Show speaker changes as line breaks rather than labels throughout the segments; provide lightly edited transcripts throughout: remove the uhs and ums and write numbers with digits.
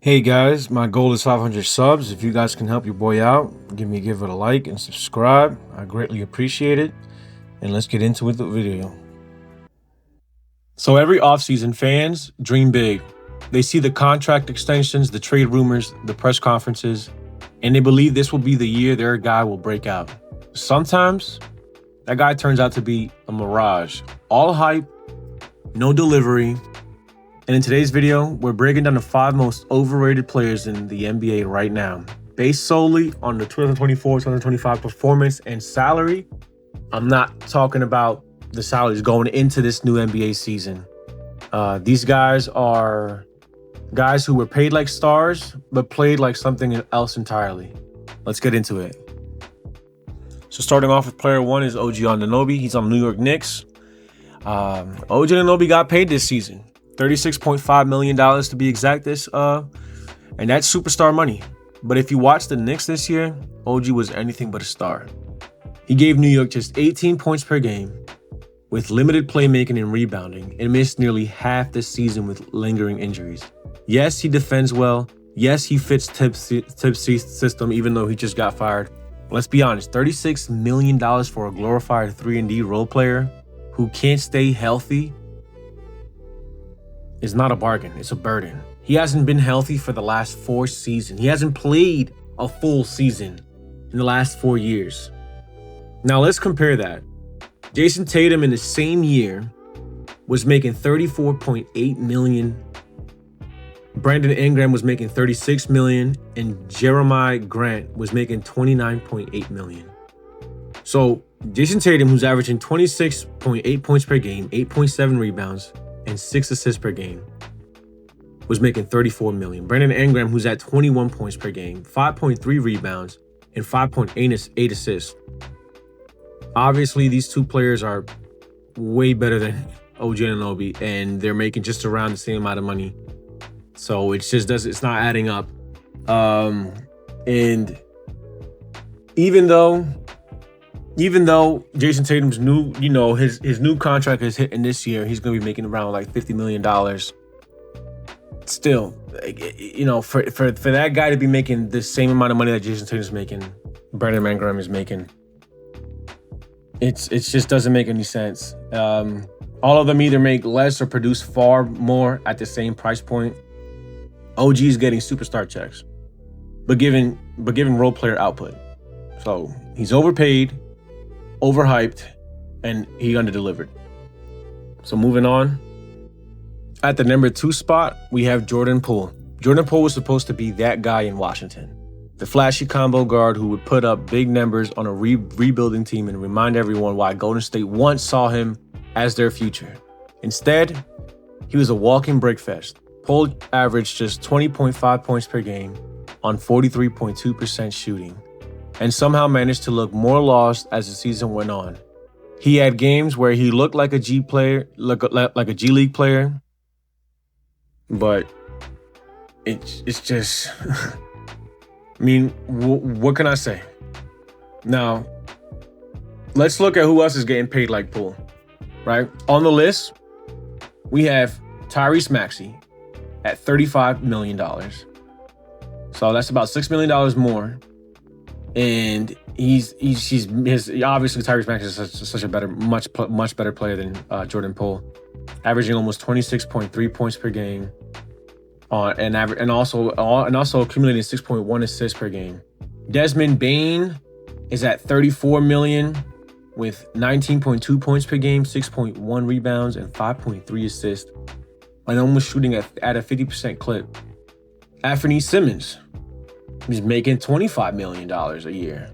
Hey guys, my goal is 500 subs. If you guys can help your boy out, give it a like and subscribe. I greatly appreciate it. And let's get into the video. So every offseason, fans dream big. They see the contract extensions, the trade rumors, the press conferences, and they believe this will be the year their guy will break out. Sometimes that guy turns out to be a mirage. All hype, no delivery. And in today's video, we're breaking down the 5 most overrated players in the NBA right now. Based solely on the 2024-2025 performance and salary. I'm not talking about the salaries going into this new NBA season. These guys are guys who were paid like stars, but played like something else entirely. Let's get into it. So starting off with player 1 is OG Anunoby. He's on the New York Knicks. OG Anunoby got paid this season. $36.5 million to be exact, and that's superstar money. But if you watch the Knicks this year, OG was anything but a star. He gave New York just 18 points per game with limited playmaking and rebounding and missed nearly half the season with lingering injuries. Yes, he defends well. Yes, he fits Tipsy's system even though he just got fired. Let's be honest, $36 million for a glorified 3-and-D role player who can't stay healthy is not a bargain, it's a burden. He hasn't been healthy for the last 4 seasons. He hasn't played a full season in the last 4 years. Now let's compare that. Jason Tatum in the same year was making $34.8 million. Brandon Ingram was making $36 million, and Jeremiah Grant was making $29.8 million. So Jason Tatum, who's averaging 26.8 points per game, 8.7 rebounds, and 6 assists per game, was making $34 million. Brandon Ingram, who's at 21 points per game, 5.3 rebounds, and 5.8 assists. Obviously, these two players are way better than OG Anunoby, and they're making just around the same amount of money. So it's not adding up. And even though Jason Tatum's new, his new contract is hitting this year, he's going to be making around like $50 million. Still, for that guy to be making the same amount of money that Jason Tatum's making, Brandon Ingram is making, it just doesn't make any sense. All of them either make less or produce far more at the same price point. OG is getting superstar checks, but giving role player output. So he's overpaid, overhyped, and he underdelivered. So moving on. At the number 2 spot, we have Jordan Poole. Jordan Poole was supposed to be that guy in Washington. The flashy combo guard who would put up big numbers on a rebuilding team and remind everyone why Golden State once saw him as their future. Instead, he was a walking breakfast. Poole averaged just 20.5 points per game on 43.2% shooting, and somehow managed to look more lost as the season went on. He had games where he looked like a G League player, but it's just, I mean, what can I say? Now, let's look at who else is getting paid like Poole, right? On the list, we have Tyrese Maxey at $35 million. So that's about $6 million more. And he's obviously Tyrese Maxey is such a much better player than Jordan Poole, averaging almost 26.3 points per game, and also accumulating 6.1 assists per game. Desmond Bane is at $34 million with 19.2 points per game, 6.1 rebounds, and 5.3 assists, and almost shooting at a 50% clip. Anthony Simmons, he's making $25 million a year.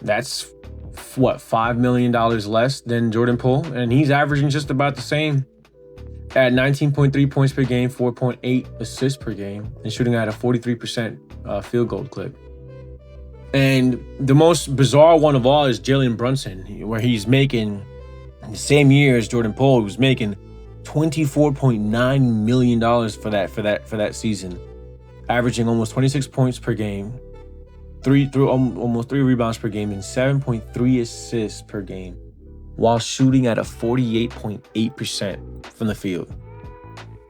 That's $5 million less than Jordan Poole, and he's averaging just about the same at 19.3 points per game, 4.8 assists per game, and shooting at a 43% field goal clip. And the most bizarre one of all is Jalen Brunson, where he's making, in the same year as Jordan Poole, he was making $24.9 million for that season, averaging almost 26 points per game, almost 3 rebounds per game, and 7.3 assists per game, while shooting at a 48.8% from the field.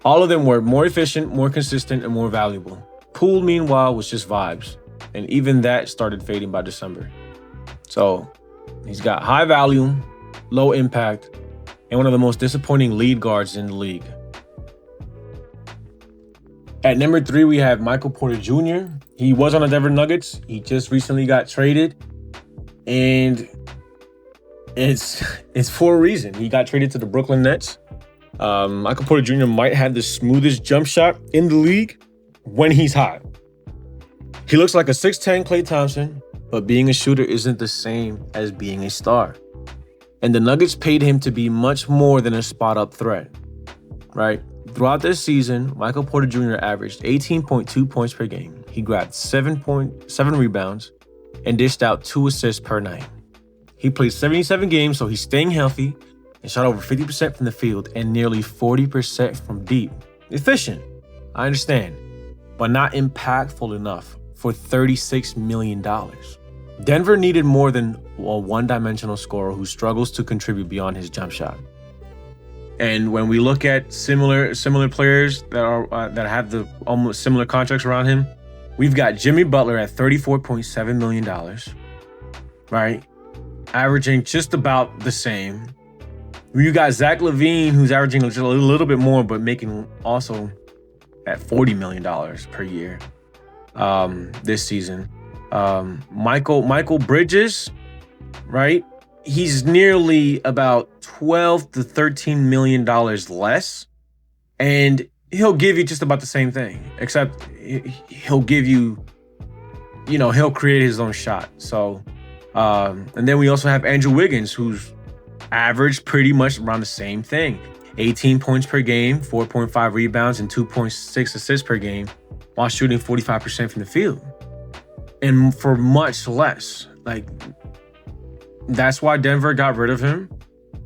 All of them were more efficient, more consistent, and more valuable. Poole, meanwhile, was just vibes. And even that started fading by December. So he's got high value, low impact, and one of the most disappointing lead guards in the league. At number 3, we have Michael Porter Jr. He was on the Denver Nuggets. He just recently got traded. And it's for a reason. He got traded to the Brooklyn Nets. Michael Porter Jr. might have the smoothest jump shot in the league when he's hot. He looks like a 6'10 Klay Thompson, but being a shooter isn't the same as being a star. And the Nuggets paid him to be much more than a spot-up threat, right? Throughout this season, Michael Porter Jr. averaged 18.2 points per game. He grabbed 7.7 rebounds and dished out 2 assists per night. He played 77 games, so he's staying healthy and shot over 50% from the field and nearly 40% from deep. Efficient, I understand, but not impactful enough for $36 million. Denver needed more than a one-dimensional scorer who struggles to contribute beyond his jump shot. And when we look at similar players that have the almost similar contracts around him, we've got Jimmy Butler at $34.7 million, right? Averaging just about the same. You got Zach LaVine, who's averaging just a little bit more, but making also at $40 million per year this season. Michael Bridges, right? He's nearly about $12 to $13 million less, and he'll give you just about the same thing, except he'll give you, he'll create his own shot. So, and then we also have Andrew Wiggins, who's averaged pretty much around the same thing. 18 points per game, 4.5 rebounds, and 2.6 assists per game, while shooting 45% from the field. And for much less. That's why Denver got rid of him.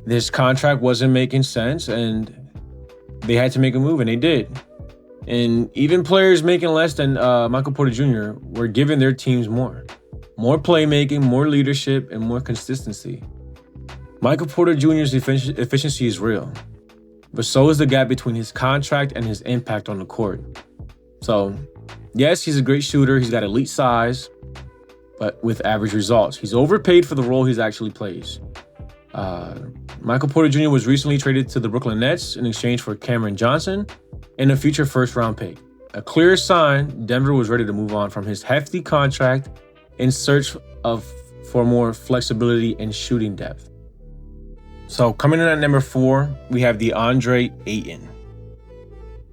This contract wasn't making sense, and they had to make a move, and they did. And even players making less than Michael Porter Jr. were giving their teams more playmaking, more leadership, and more consistency. Michael Porter Jr.'s efficiency is real, but so is the gap between his contract and his impact on the court. So, yes, he's a great shooter. He's got elite size, but with average results. He's overpaid for the role he actually plays. Michael Porter Jr. was recently traded to the Brooklyn Nets in exchange for Cameron Johnson and a future first-round pick. A clear sign Denver was ready to move on from his hefty contract in search for more flexibility and shooting depth. So coming in at number 4, we have Deandre Ayton.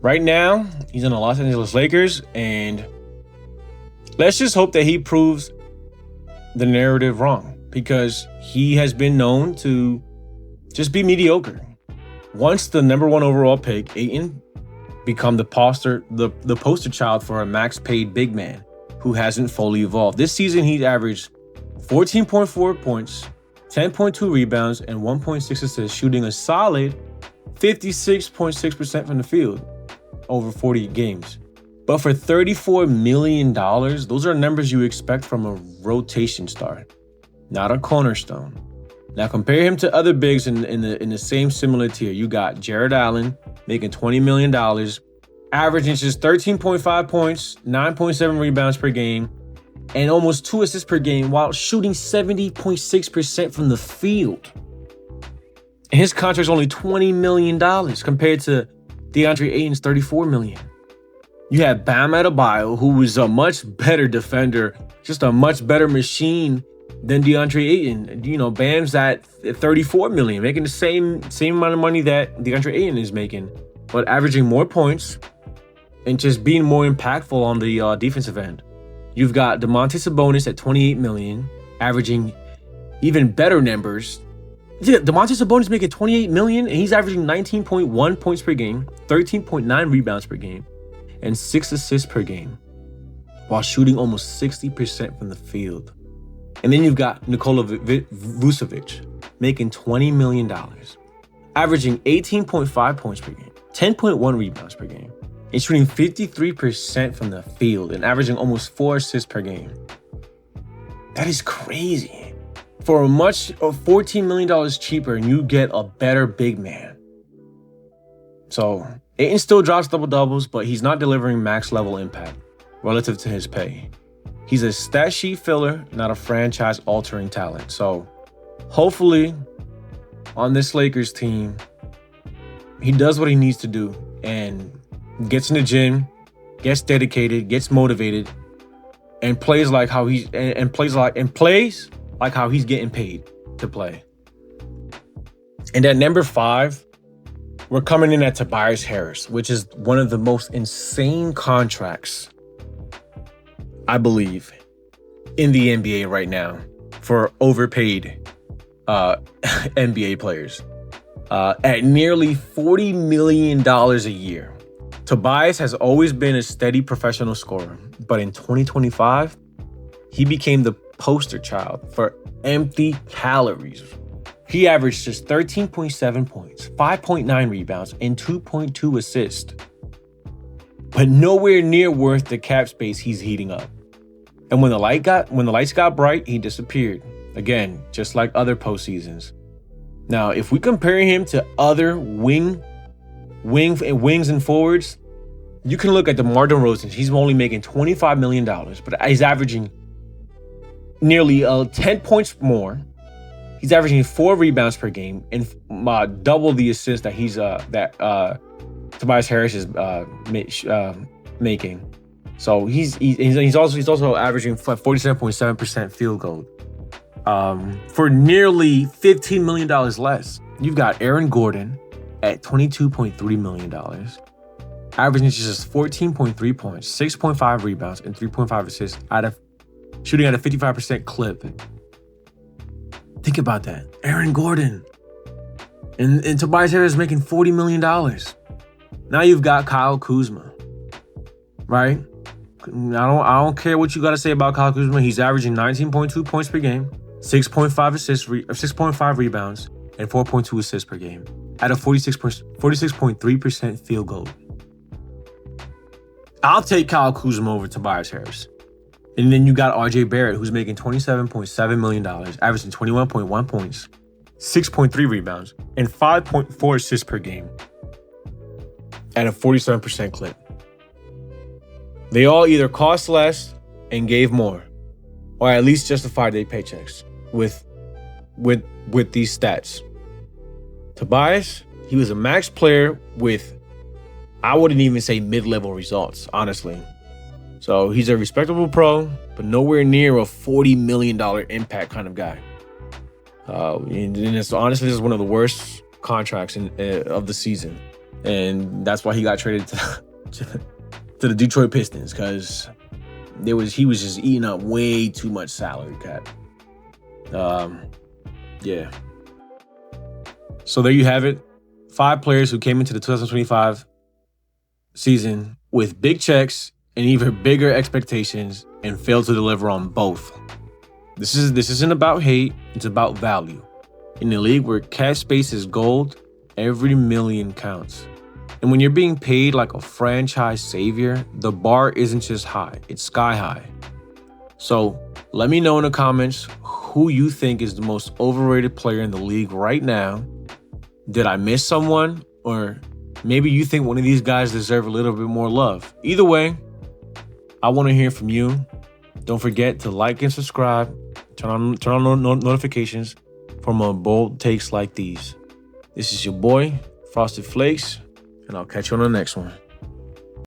Right now, he's in the Los Angeles Lakers, and let's just hope that he proves the narrative wrong, because he has been known to just be mediocre. Once the number 1 overall pick, Ayton become the poster child for a max-paid big man who hasn't fully evolved. This season, he's averaged 14.4 points, 10.2 rebounds, and 1.6 assists, shooting a solid 56.6% from the field over 40 games. But for $34 million, those are numbers you expect from a rotation star, not a cornerstone. Now compare him to other bigs in the same similar tier. You got Jared Allen making $20 million, averaging just 13.5 points, 9.7 rebounds per game, and almost 2 assists per game while shooting 70.6% from the field. And his contract's only $20 million compared to DeAndre Ayton's $34 million. You have Bam Adebayo, who was a much better defender, just a much better machine than DeAndre Ayton. Bam's at $34 million, making the same amount of money that DeAndre Ayton is making, but averaging more points and just being more impactful on the defensive end. You've got Domantas Sabonis at $28 million, averaging even better numbers. Yeah, Domantas Sabonis making $28 million, and he's averaging 19.1 points per game, 13.9 rebounds per game, and 6 assists per game, while shooting almost 60% from the field. And then you've got Nikola Vucevic making $20 million, averaging 18.5 points per game, 10.1 rebounds per game, and shooting 53% from the field and averaging almost 4 assists per game. That is crazy. For $14 million cheaper, and you get a better big man. So Ayton still drops double-doubles, but he's not delivering max-level impact. relative to his pay. He's a stat sheet filler, not a franchise-altering talent. So hopefully on this Lakers team, he does what he needs to do and gets in the gym, gets dedicated, gets motivated, and plays like how he's how he's getting paid to play. And at number 5, we're coming in at Tobias Harris, which is one of the most insane contracts, I believe, in the NBA right now for overpaid NBA players. At nearly $40 million a year. Tobias has always been a steady professional scorer, but in 2025, he became the poster child for empty calories. He averaged just 13.7 points, 5.9 rebounds, and 2.2 assists, but nowhere near worth the cap space he's heating up. And when the lights got bright, he disappeared. Again, just like other postseasons. Now, if we compare him to other wings and forwards, you can look at DeMar DeRozan. He's only making $25 million, but he's averaging nearly 10 points more. He's averaging 4 rebounds per game and double the assists that Tobias Harris is making. So he's also averaging 47.7% field goal. For nearly $15 million less. You've got Aaron Gordon at $22.3 million, averaging just 14.3 points, 6.5 rebounds, and 3.5 assists shooting at a 55% clip. Think about that. Aaron Gordon. And Tobias Harris is making $40 million. Now you've got Kyle Kuzma, right? I don't care what you got to say about Kyle Kuzma. He's averaging 19.2 points per game, 6.5 assists, 6.5 rebounds, and 4.2 assists per game at a 46.3% field goal. I'll take Kyle Kuzma over Tobias Harris. And then you got RJ Barrett, who's making $27.7 million, averaging 21.1 points, 6.3 rebounds, and 5.4 assists per game at a 47% clip. They all either cost less and gave more, or at least justified their paychecks with these stats. Tobias, he was a max player with, I wouldn't even say mid-level results, honestly. So he's a respectable pro, but nowhere near a $40 million impact kind of guy. And it's honestly, this is one of the worst contracts of the season. And that's why he got traded to the Detroit Pistons, because he was just eating up way too much salary cap. Yeah. So there you have it. 5 players who came into the 2025 season with big checks and even bigger expectations and failed to deliver on both. This isn't about hate, it's about value. In a league where cap space is gold, every million counts. And when you're being paid like a franchise savior, the bar isn't just high, it's sky high. So let me know in the comments who you think is the most overrated player in the league right now. Did I miss someone? Or maybe you think one of these guys deserve a little bit more love. Either way, I want to hear from you. Don't forget to like and subscribe. Turn on notifications for more bold takes like these. This is your boy, Frosted Flakes, and I'll catch you on the next one.